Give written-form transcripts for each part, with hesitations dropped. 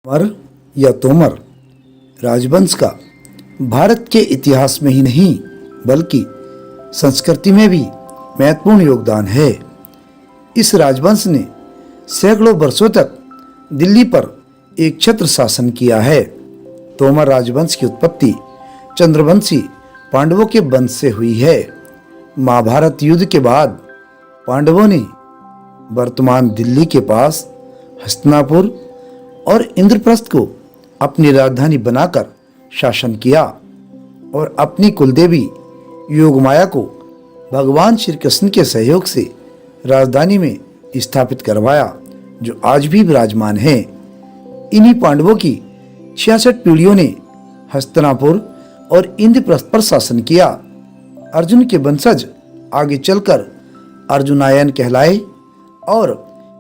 तोमर या तोमर राजवंश का भारत के इतिहास में ही नहीं बल्कि संस्कृति में भी महत्वपूर्ण योगदान है। इस राजवंश ने सैकड़ों वर्षों तक दिल्ली पर एक छत्र शासन किया है। तोमर राजवंश की उत्पत्ति चंद्रवंशी पांडवों के वंश से हुई है। महाभारत युद्ध के बाद पांडवों ने वर्तमान दिल्ली के पास हस्तिनापुर और इंद्रप्रस्थ को अपनी राजधानी बनाकर शासन किया और अपनी कुलदेवी योगमाया को भगवान श्री कृष्ण के सहयोग से राजधानी में स्थापित करवाया, जो आज भी विराजमान है। इन्हीं पांडवों की 66 पीढ़ियों ने हस्तिनापुर और इंद्रप्रस्थ पर शासन किया। अर्जुन के वंशज आगे चलकर अर्जुनायन कहलाए और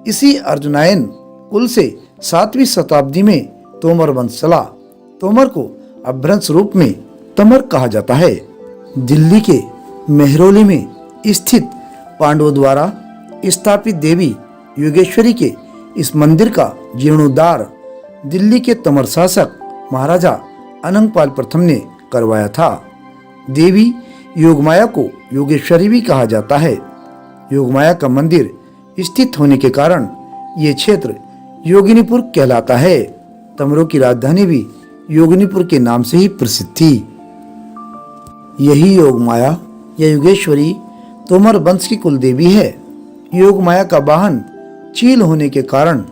इसी अर्जुनायन कुल से 7वीं शताब्दी में तोमर वंश चला। तोमर को अपभ्रंश रूप में तमर कहा जाता है। दिल्ली के मेहरौली में स्थित पांडवों द्वारा स्थापित देवी योगेश्वरी के इस मंदिर का जीर्णोद्धार दिल्ली के तमर शासक महाराजा अनंगपाल प्रथम ने करवाया था। देवी योगमाया को योगेश्वरी भी कहा जाता है। योगमाया का मंदिर स्थित होने के कारण ये क्षेत्र योगिनीपुर कहलाता है। तमरों की राजधानी भी योगिनीपुर के नाम से ही प्रसिद्ध थी। यही योगमाया या योगेश्वरी तोमर वंश की कुलदेवी है। योगमाया का वाहन चील होने के कारण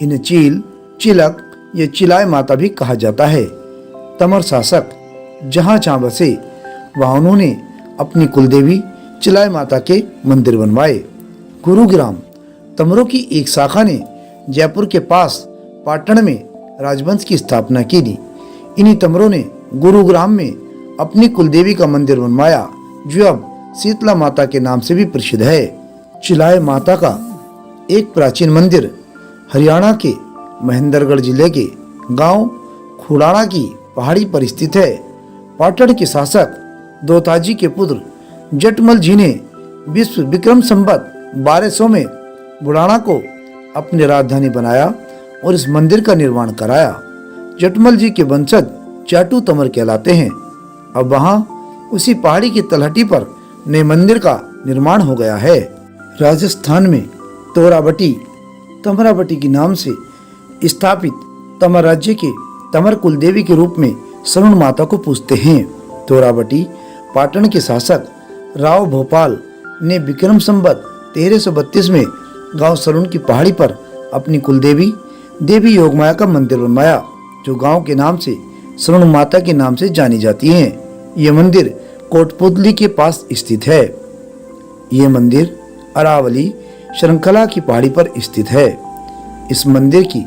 इन्हें चील, चिलक या चिलाय माता भी कहा जाता है। तमर शासक जहाँ बसे वहाँ उन्होंने अपनी कुलदेवी चिलाय माता के मंदिर बनवाए। गुरुग्राम तमरों की एक शाखा ने जयपुर के पास पाटन में राजवंश की स्थापना की थी। इन्हीं तमरों ने गुरुग्राम में अपनी कुलदेवी का मंदिर बनवाया, जो अब शीतला माता के नाम से भी प्रसिद्ध है। चिलाय माता का एक प्राचीन मंदिर हरियाणा के महेंद्रगढ़ जिले के गांव खुड़ाना की पहाड़ी पर स्थित है। पाटन के शासक दोताजी के पुत्र जटमल जी ने विक्रम संवत 1200 में बुड़ाना को अपनी राजधानी बनाया और इस मंदिर का निर्माण कराया। जटमल जी के वंशज चाटू तमर कहलाते हैं। अब वहां उसी पहाड़ी की तलहटी पर नए मंदिर का निर्माण हो गया है। राजस्थान में तोराबटी तमराबटी के नाम से स्थापित तमर राज्य के तमर कुलदेवी के रूप में सरुण माता को पूजते हैं। तोराबटी पाटन के शासक राव भोपाल ने विक्रम संवत 1332 में गांव सरुण की पहाड़ी पर अपनी कुलदेवी देवी योगमाया का मंदिर बनवाया, जो गांव के नाम से सरुण माता के नाम से जानी जाती है। यह मंदिर कोटपुतली के पास स्थित है। यह मंदिर अरावली श्रृंखला की पहाड़ी पर स्थित है। इस मंदिर की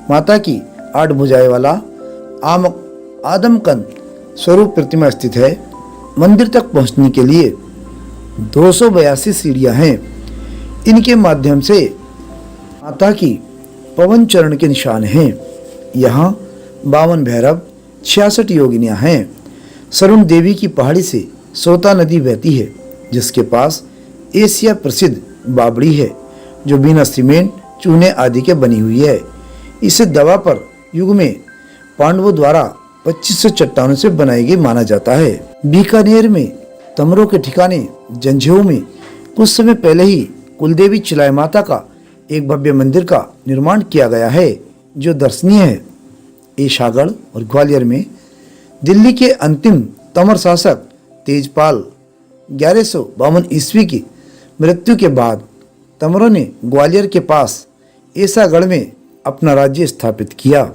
माता की 8 भुजाएं वाला आदमकंद स्वरूप प्रतिमा स्थित है। मंदिर तक पहुंचने के लिए 282 सीढ़ियां हैं। इनके माध्यम से माता की पवन चरण के निशान हैं। यहाँ 52 भैरव 66 योगिनियाँ हैं। सरुण देवी की पहाड़ी से सोता नदी बहती है, जिसके पास एशिया प्रसिद्ध बावड़ी है, जो बिना सीमेंट, चूने आदि के बनी हुई है। इसे दवा पर युग में पांडवों द्वारा 2500 चट्टानों से बनाई गई माना जाता है। बीकानेर में तमरों के ठिकाने जंझेऊ में कुछ समय पहले ही कुलदेवी चिलाय माता का एक भव्य मंदिर का निर्माण किया गया है, जो दर्शनीय है। ईशागढ़ और ग्वालियर में दिल्ली के अंतिम तमर शासक तेजपाल 1152 ईस्वी की मृत्यु के बाद तमरों ने ग्वालियर के पास ईसागढ़ में अपना राज्य स्थापित किया।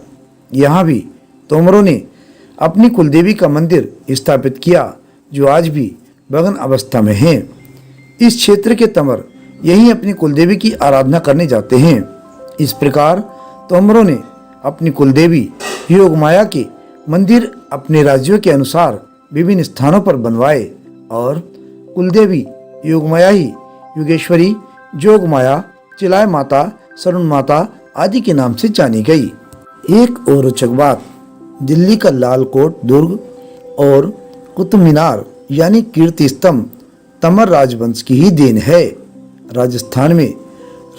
यहाँ भी तोमरों ने अपनी कुलदेवी का मंदिर स्थापित किया, जो आज भी भग्न अवस्था में है। इस क्षेत्र के तमर यहीं अपनी कुलदेवी की आराधना करने जाते हैं। इस प्रकार तोमरों ने अपनी कुलदेवी योगमाया के मंदिर अपने राज्यों के अनुसार विभिन्न स्थानों पर बनवाए और कुलदेवी योगमाया ही योगेश्वरी, जोगमाया, चिलाय माता, सरुण माता आदि के नाम से जानी गई। एक और रोचक बात, दिल्ली का लाल कोट दुर्ग और कुतुब मीनार यानी कीर्ति स्तंभ तमर राजवंश की ही देन है। राजस्थान में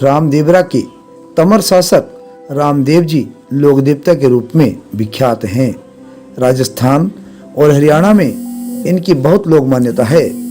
रामदेवरा के तमर शासक रामदेव जी लोक देवता के रूप में विख्यात हैं। राजस्थान और हरियाणा में इनकी बहुत लोक मान्यता है।